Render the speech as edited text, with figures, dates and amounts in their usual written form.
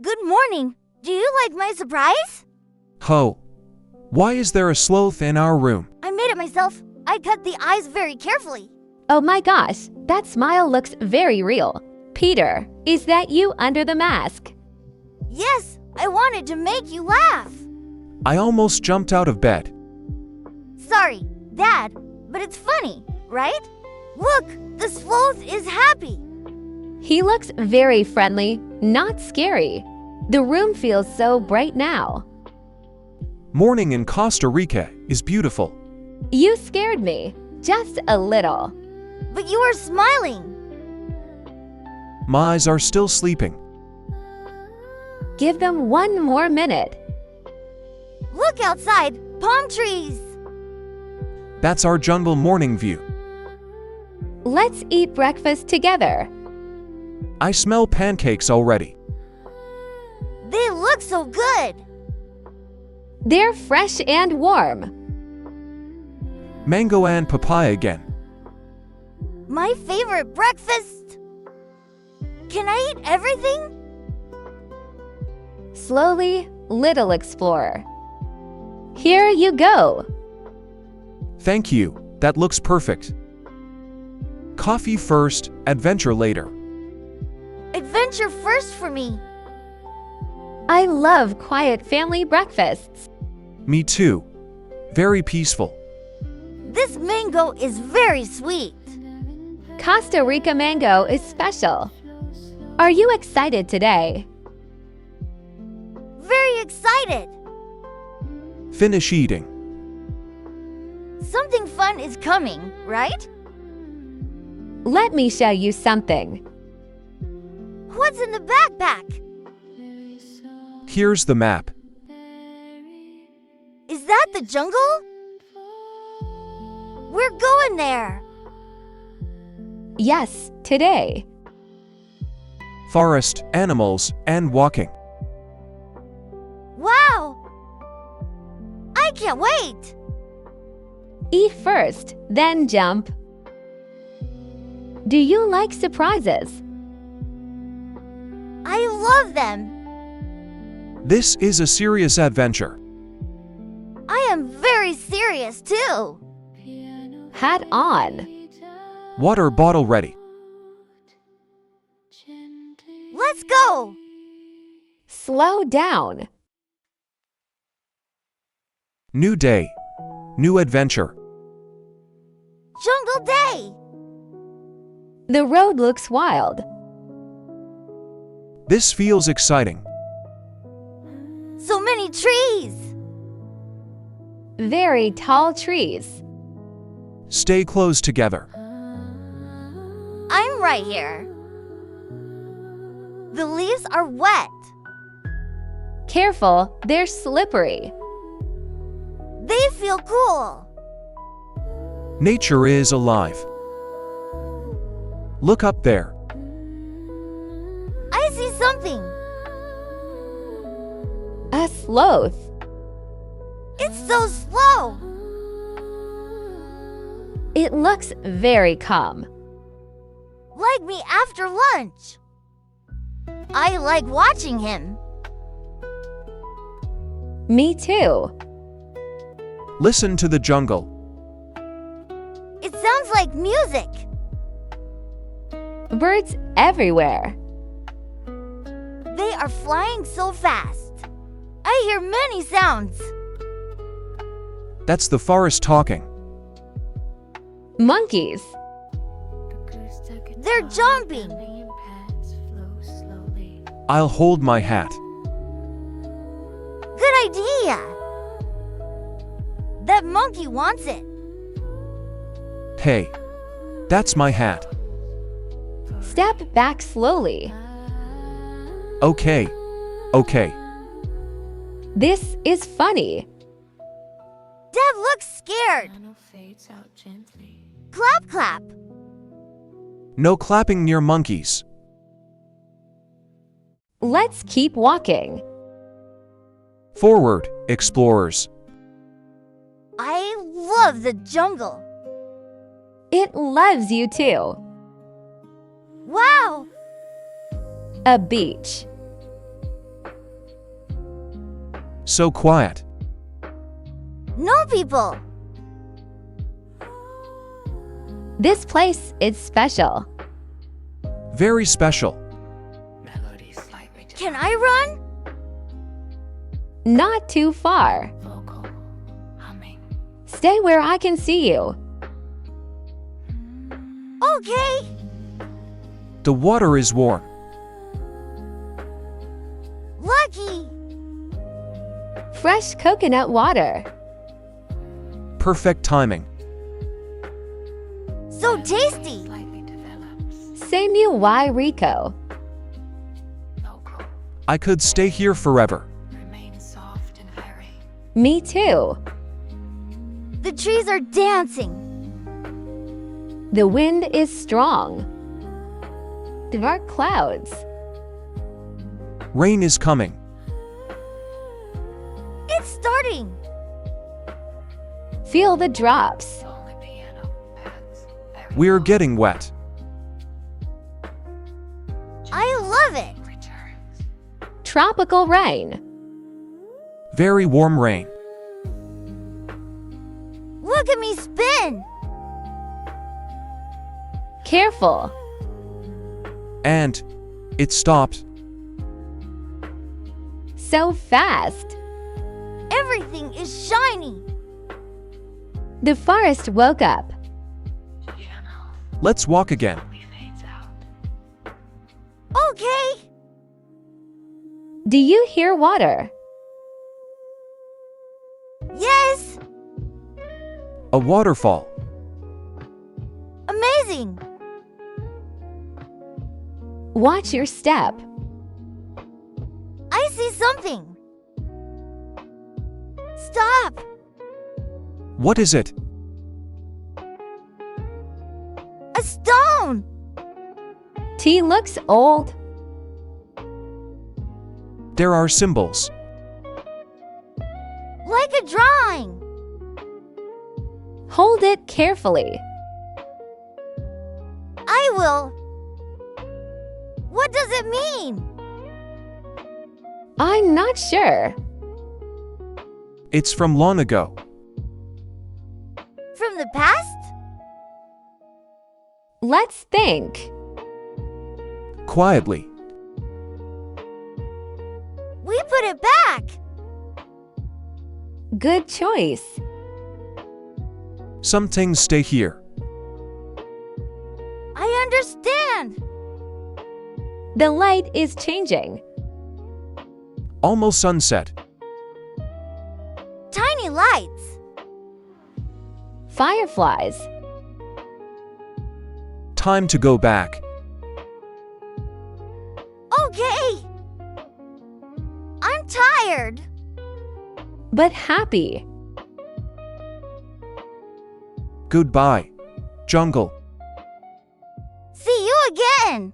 Good morning. Do you like my surprise? Ho! Why is there a sloth in our room? I made it myself. I cut the eyes very carefully. Oh my gosh, that smile looks very real. Peter, is that you under the mask? Yes, I wanted to make you laugh. I almost jumped out of bed. Sorry, Dad, but it's funny, right? Look, the sloth is happy. He looks very friendly, not scary. The room feels so bright now. Morning in Costa Rica is beautiful. You scared me, just a little. But you are smiling. My eyes are still sleeping. Give them one more minute. Look outside, palm trees. That's our jungle morning view. Let's eat breakfast together. I smell pancakes already. They look so good. They're fresh and warm. Mango and papaya again. My favorite breakfast. Can I eat everything? Slowly, little explorer. Here you go. Thank you, that looks perfect. Coffee first, adventure later. Adventure first for me. I love quiet family breakfasts. Me too. Very peaceful. This mango is very sweet. Costa Rica mango is special. Are you excited today? Very excited. Finish eating. Something fun is coming, right? Let me show you something. What's in the backpack? Here's the map. Is that the jungle? We're going there. Yes, today. Forest, animals, and walking. Wow! I can't wait. Eat first, then jump. Do you like surprises? I love them. This is a serious adventure. I am very serious too. Hat on. Water bottle ready. Let's go. Slow down. New day. New adventure. Jungle day. The road looks wild. This feels exciting. So many trees. Very tall trees. Stay close together. I'm right here. The leaves are wet. Careful, they're slippery. They feel cool. Nature is alive. Look up there. I see something. A sloth. It's so slow. It looks very calm. Like me after lunch. I like watching him. Me too. Listen to the jungle. It sounds like music. Birds everywhere. They are flying so fast. I hear many sounds. That's the forest talking. Monkeys. They're jumping. I'll hold my hat. Good idea. That monkey wants it. Hey, that's my hat. Step back slowly. Okay, okay. This is funny. Dad looks scared. Clap, clap. No clapping near monkeys. Let's keep walking. Forward, explorers. I love the jungle. It loves you too. Wow! A beach. So quiet. No people. This place is special. Very special. Can I run? Not too far. Stay where I can see you. Okay. The water is warm. Lucky. Fresh coconut water. Perfect timing. So tasty. Say mu why Rico. I could stay here forever. Me too. The trees are dancing. The wind is strong. There are clouds. Rain is coming. It's starting. Feel the drops. We're getting wet. I love it. Tropical rain. Very warm rain. Look at me spin. Careful. And it stopped. So fast. Everything is shiny. The forest woke up. Let's walk again. Okay. Do you hear water? Yes. A waterfall. Amazing. Watch your step. I see something. Stop. What is it? A stone. Tea looks old. There are symbols. Like a drawing. Hold it carefully. I will. What does it mean? I'm not sure. It's from long ago. From the past? Let's think. Quietly. We put it back. Good choice. Some things stay here. I understand. The light is changing. Almost sunset. Tiny lights. Fireflies. Time to go back. Okay. I'm tired. But happy. Goodbye, jungle. See you again.